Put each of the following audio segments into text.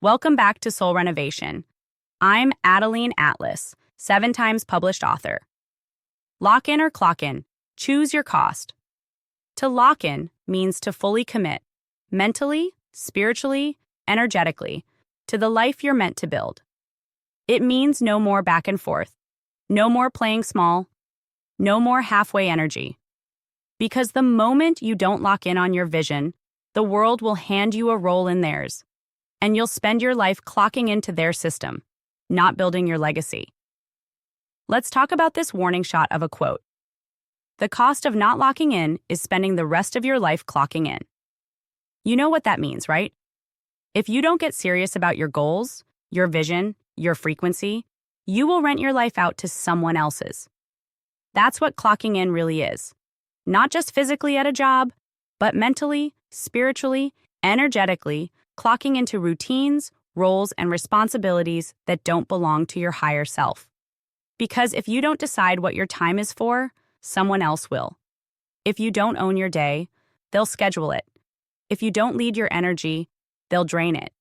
Welcome back to Soul Renovation. I'm Adeline Atlas, 7 times published author. Lock in or clock in. Choose your cost. To lock in means to fully commit, mentally, spiritually, energetically, to the life you're meant to build. It means no more back and forth, no more playing small, no more halfway energy. Because the moment you don't lock in on your vision, the world will hand you a role in theirs, and you'll spend your life clocking into their system, not building your legacy. Let's talk about this warning shot of a quote. The cost of not locking in is spending the rest of your life clocking in. You know what that means, right? If you don't get serious about your goals, your vision, your frequency, you will rent your life out to someone else's. That's what clocking in really is. Not just physically at a job, but mentally, spiritually, energetically, clocking into routines, roles, and responsibilities that don't belong to your higher self. Because if you don't decide what your time is for, someone else will. If you don't own your day, they'll schedule it. If you don't lead your energy, they'll drain it.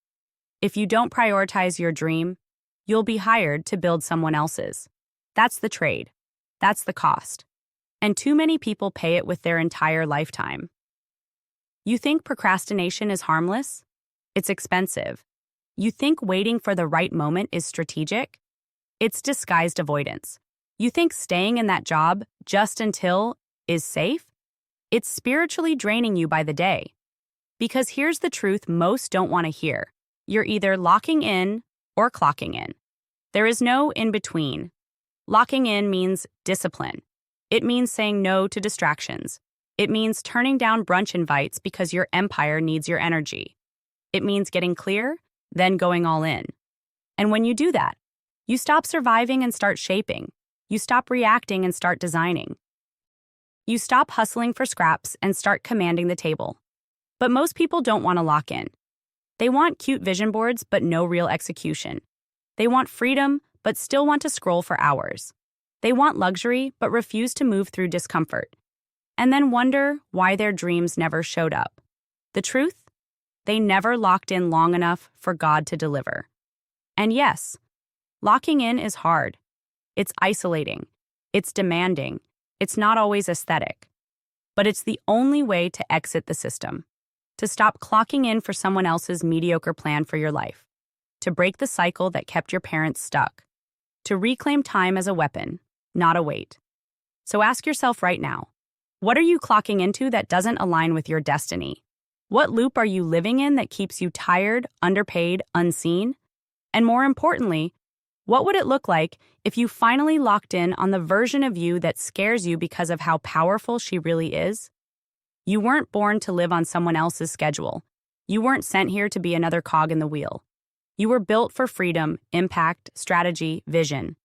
If you don't prioritize your dream, you'll be hired to build someone else's. That's the trade. That's the cost. And too many people pay it with their entire lifetime. You think procrastination is harmless? It's expensive. You think waiting for the right moment is strategic? It's disguised avoidance. You think staying in that job just until is safe? It's spiritually draining you by the day. Because here's the truth most don't want to hear. You're either locking in or clocking in. There is no in between. Locking in means discipline. It means saying no to distractions. It means turning down brunch invites because your empire needs your energy. It means getting clear, then going all in. And when you do that, you stop surviving and start shaping. You stop reacting and start designing. You stop hustling for scraps and start commanding the table. But most people don't want to lock in. They want cute vision boards, but no real execution. They want freedom, but still want to scroll for hours. They want luxury, but refuse to move through discomfort. And then wonder why their dreams never showed up. The truth? They never locked in long enough for God to deliver. And yes, locking in is hard. It's isolating. It's demanding. It's not always aesthetic. But it's the only way to exit the system. To stop clocking in for someone else's mediocre plan for your life. To break the cycle that kept your parents stuck. To reclaim time as a weapon, not a weight. So ask yourself right now, what are you clocking into that doesn't align with your destiny? What loop are you living in that keeps you tired, underpaid, unseen? And more importantly, what would it look like if you finally locked in on the version of you that scares you because of how powerful she really is? You weren't born to live on someone else's schedule. You weren't sent here to be another cog in the wheel. You were built for freedom, impact, strategy, vision.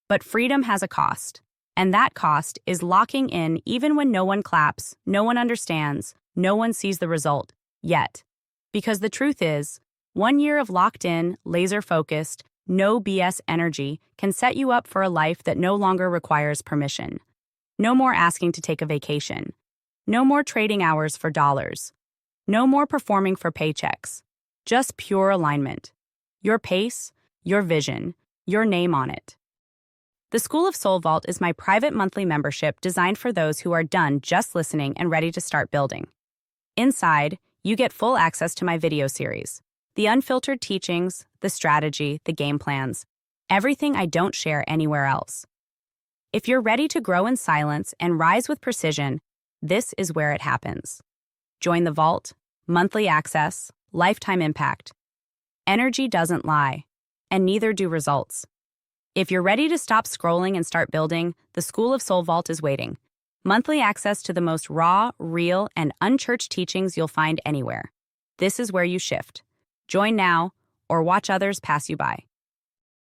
But freedom has a cost. And that cost is locking in even when no one claps, no one understands, no one sees the result, yet. Because the truth is, 1 year of locked in, laser-focused, no BS energy can set you up for a life that no longer requires permission. No more asking to take a vacation. No more trading hours for dollars. No more performing for paychecks. Just pure alignment. Your pace, your vision, your name on it. The School of Soul Vault is my private monthly membership designed for those who are done just listening and ready to start building. Inside, you get full access to my video series, the unfiltered teachings, the strategy, the game plans, everything I don't share anywhere else. If you're ready to grow in silence and rise with precision, this is where it happens. Join the vault, monthly access, lifetime impact. Energy doesn't lie, and neither do results. If you're ready to stop scrolling and start building, the School of Soul Vault is waiting. Monthly access to the most raw, real, and unchurched teachings you'll find anywhere. This is where you shift. Join now, or watch others pass you by.